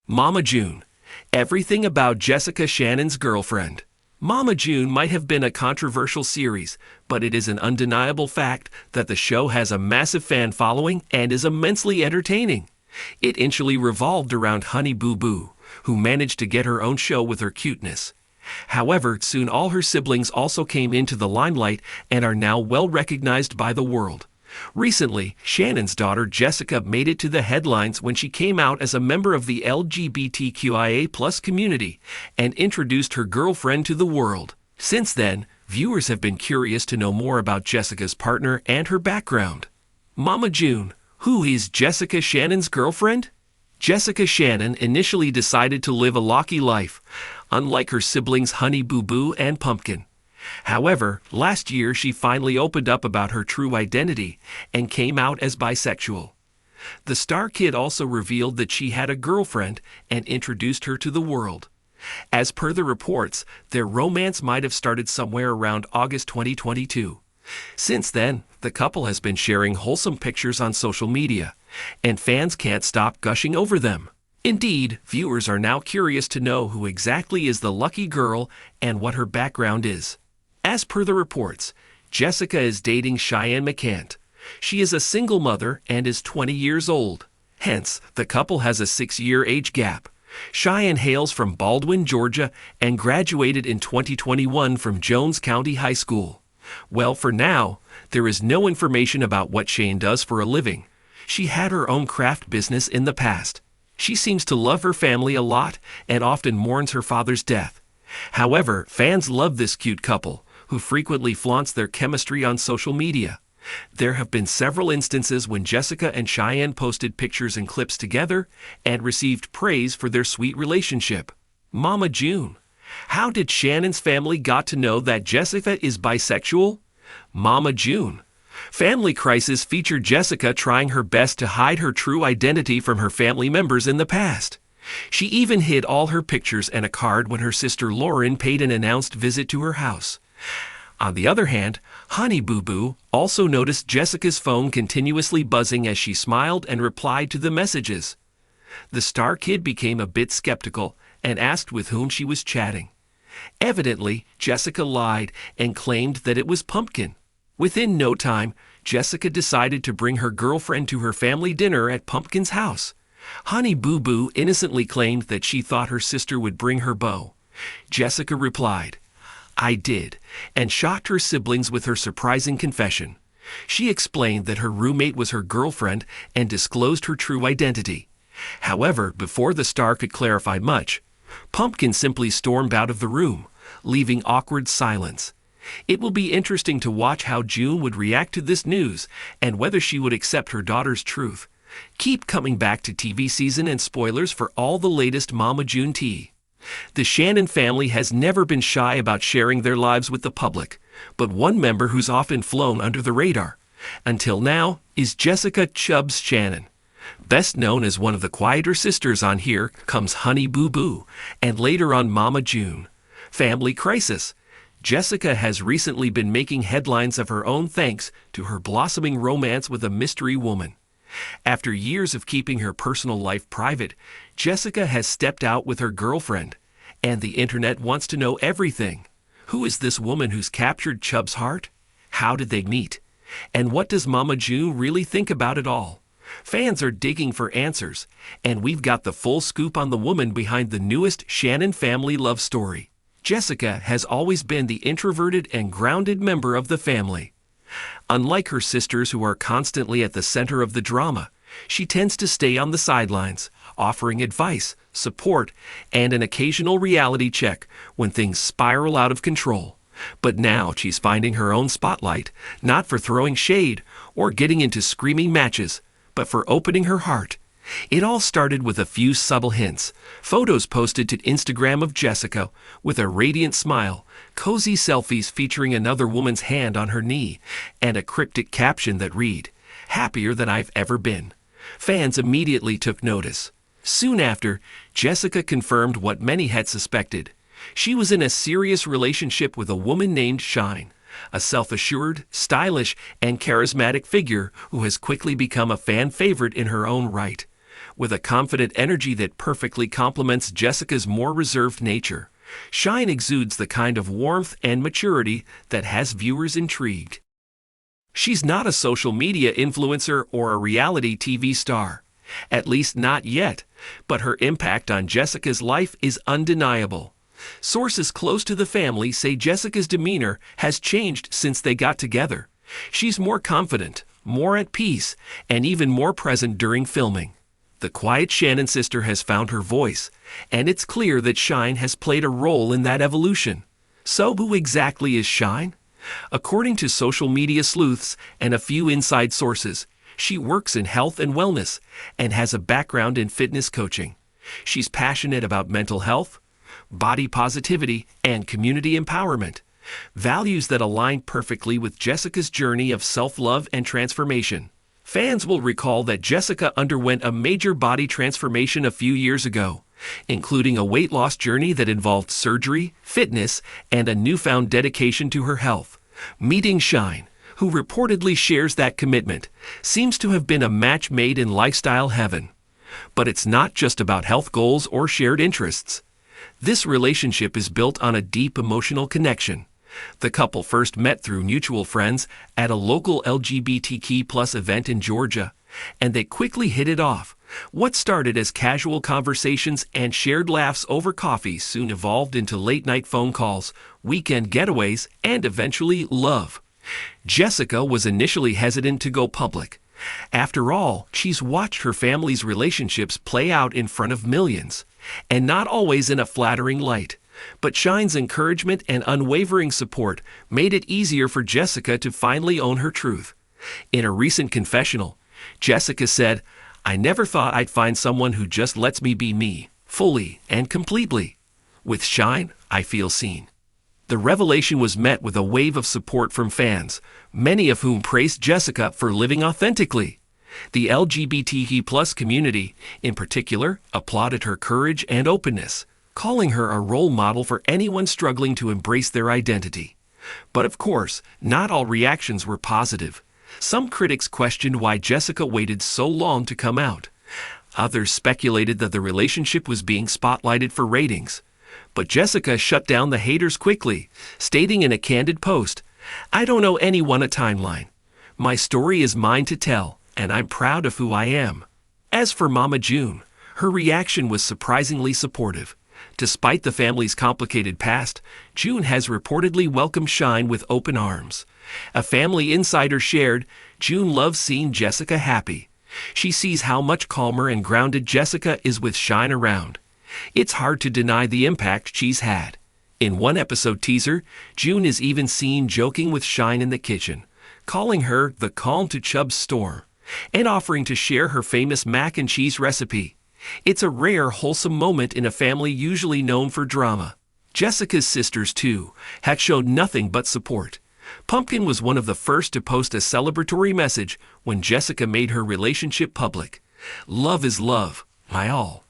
Mama June. Everything about Jessica Shannon's girlfriend. Mama June might have been a controversial series, but it is an undeniable fact that the show has a massive fan following and is immensely entertaining. It initially revolved around Honey Boo Boo, who managed to get her own show with her cuteness. However, soon all her siblings also came into the limelight and are now well recognized by the world. Recently, Shannon's daughter Jessica made it to the headlines when she came out as a member of the LGBTQIA+ community and introduced her girlfriend to the world. Since then, viewers have been curious to know more about Jessica's partner and her background. Mama June. Who is Jessica Shannon's girlfriend? Jessica Shannon initially decided to live a locky life, unlike her siblings Honey Boo Boo and Pumpkin. However, last year she finally opened up about her true identity and came out as bisexual. The star kid also revealed that she had a girlfriend and introduced her to the world. As per the reports, their romance might have started somewhere around August 2022. Since then, the couple has been sharing wholesome pictures on social media, and fans can't stop gushing over them. Indeed, viewers are now curious to know who exactly is the lucky girl and what her background is. As per the reports, Jessica is dating Shannon McCant. She is a single mother and is 20 years old. Hence, the couple has a 6-year age gap. Shannon hails from Baldwin, Georgia, and graduated in 2021 from Jones County High School. Well, for now, there is no information about what Shannon does for a living. She had her own craft business in the past. She seems to love her family a lot and often mourns her father's death. However, fans love this cute couple, who frequently flaunts their chemistry on social media. There have been several instances when Jessica and Shannon posted pictures and clips together and received praise for their sweet relationship. Mama June. How did Shannon's family got to know that Jessica is bisexual? Mama June. Family Crisis featured Jessica trying her best to hide her true identity from her family members in the past. She even hid all her pictures and a card when her sister Lauren paid an announced visit to her house. On the other hand, Honey Boo Boo also noticed Jessica's phone continuously buzzing as she smiled and replied to the messages. The star kid became a bit skeptical and asked with whom she was chatting. Evidently, Jessica lied and claimed that it was Pumpkin. Within no time, Jessica decided to bring her girlfriend to her family dinner at Pumpkin's house. Honey Boo Boo innocently claimed that she thought her sister would bring her beau. Jessica replied, "I did," and shocked her siblings with her surprising confession. She explained that her roommate was her girlfriend and disclosed her true identity. However, before the star could clarify much, Pumpkin simply stormed out of the room, leaving awkward silence. It will be interesting to watch how June would react to this news and whether she would accept her daughter's truth. Keep coming back to TV season and spoilers for all the latest Mama June tea. The Shannon family has never been shy about sharing their lives with the public, but one member who's often flown under the radar, until now, is Jessica Chubbs Shannon. Best known as one of the quieter sisters on here comes Honey Boo Boo, and later on Mama June. Family Crisis. Jessica has recently been making headlines of her own thanks to her blossoming romance with a mystery woman. After years of keeping her personal life private, Jessica has stepped out with her girlfriend, and the internet wants to know everything. Who is this woman who's captured Chubb's heart? How did they meet? And what does Mama June really think about it all? Fans are digging for answers, and we've got the full scoop on the woman behind the newest Shannon family love story. Jessica has always been the introverted and grounded member of the family. Unlike her sisters who are constantly at the center of the drama, she tends to stay on the sidelines, offering advice, support, and an occasional reality check when things spiral out of control. But now she's finding her own spotlight, not for throwing shade or getting into screaming matches, but for opening her heart. It all started with a few subtle hints, photos posted to Instagram of Jessica with a radiant smile, cozy selfies featuring another woman's hand on her knee, and a cryptic caption that read, "Happier than I've ever been." Fans immediately took notice. Soon after, Jessica confirmed what many had suspected. She was in a serious relationship with a woman named Shine, a self-assured, stylish, and charismatic figure who has quickly become a fan favorite in her own right. with a confident energy that perfectly complements Jessica's more reserved nature. Shine exudes the kind of warmth and maturity that has viewers intrigued. She's not a social media influencer or a reality TV star, at least not yet, but her impact on Jessica's life is undeniable. Sources close to the family say Jessica's demeanor has changed since they got together. She's more confident, more at peace, and even more present during filming. The quiet Shannon sister has found her voice, and it's clear that Shine has played a role in that evolution. So who exactly is Shine? According to social media sleuths and a few inside sources, she works in health and wellness and has a background in fitness coaching. She's passionate about mental health, body positivity, and community empowerment, values that align perfectly with Jessica's journey of self-love and transformation. Fans will recall that Jessica underwent a major body transformation a few years ago, including a weight loss journey that involved surgery, fitness, and a newfound dedication to her health. Meeting Shine, who reportedly shares that commitment, seems to have been a match made in lifestyle heaven. But it's not just about health goals or shared interests. This relationship is built on a deep emotional connection. The couple first met through mutual friends at a local LGBTQ+ event in Georgia, and they quickly hit it off. What started as casual conversations and shared laughs over coffee soon evolved into late-night phone calls, weekend getaways, and eventually love. Jessica was initially hesitant to go public. After all, she's watched her family's relationships play out in front of millions, and not always in a flattering light. But Shine's encouragement and unwavering support made it easier for Jessica to finally own her truth. In a recent confessional, Jessica said, "I never thought I'd find someone who just lets me be me, fully and completely. With Shine, I feel seen." The revelation was met with a wave of support from fans, many of whom praised Jessica for living authentically. The LGBTQ+ community, in particular, applauded her courage and openness, calling her a role model for anyone struggling to embrace their identity. But of course, not all reactions were positive. Some critics questioned why Jessica waited so long to come out. Others speculated that the relationship was being spotlighted for ratings. But Jessica shut down the haters quickly, stating in a candid post, "I don't owe anyone a timeline. My story is mine to tell, and I'm proud of who I am." As for Mama June, her reaction was surprisingly supportive. Despite the family's complicated past, June has reportedly welcomed Shine with open arms. A family insider shared, "June loves seeing Jessica happy. She sees how much calmer and grounded Jessica is with Shine around. It's hard to deny the impact she's had." In one episode teaser, June is even seen joking with Shine in the kitchen, calling her the calm to Chubb's storm, and offering to share her famous mac and cheese recipe. It's a rare, wholesome moment in a family usually known for drama. Jessica's sisters, too, had shown nothing but support. Pumpkin was one of the first to post a celebratory message when Jessica made her relationship public. "Love is love, my all,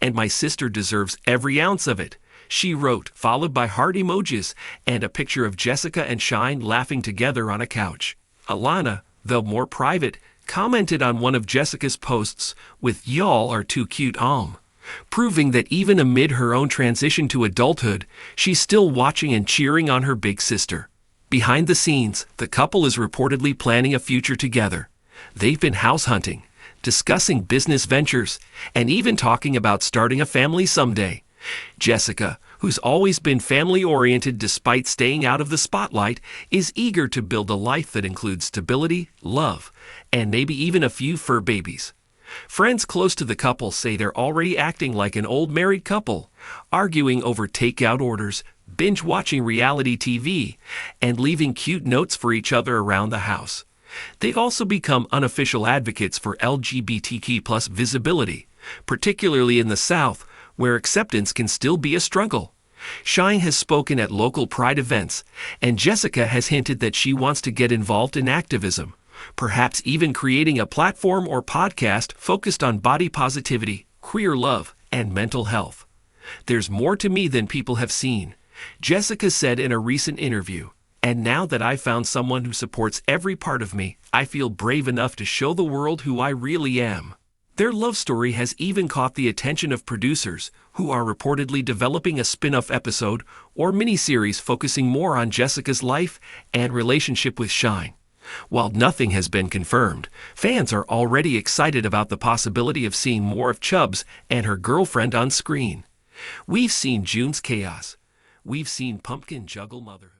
and my sister deserves every ounce of it," she wrote, followed by heart emojis and a picture of Jessica and Shine laughing together on a couch. Alana, though more private, commented on one of Jessica's posts with "Y'all are too cute, proving that even amid her own transition to adulthood, she's still watching and cheering on her big sister. Behind the scenes, the couple is reportedly planning a future together. They've been house hunting, discussing business ventures, and even talking about starting a family someday. Jessica, who's always been family-oriented despite staying out of the spotlight, is eager to build a life that includes stability, love, and maybe even a few fur babies. Friends close to the couple say they're already acting like an old married couple, arguing over takeout orders, binge-watching reality TV, and leaving cute notes for each other around the house. They've also become unofficial advocates for LGBTQ+ visibility, particularly in the South, where acceptance can still be a struggle. Shine has spoken at local pride events, and Jessica has hinted that she wants to get involved in activism, perhaps even creating a platform or podcast focused on body positivity, queer love, and mental health. "There's more to me than people have seen," Jessica said in a recent interview. "And now that I've found someone who supports every part of me, I feel brave enough to show the world who I really am." Their love story has even caught the attention of producers, who are reportedly developing a spin-off episode or miniseries focusing more on Jessica's life and relationship with Shine. While nothing has been confirmed, fans are already excited about the possibility of seeing more of Chubbs and her girlfriend on screen. We've seen June's chaos. We've seen Pumpkin juggle motherhood.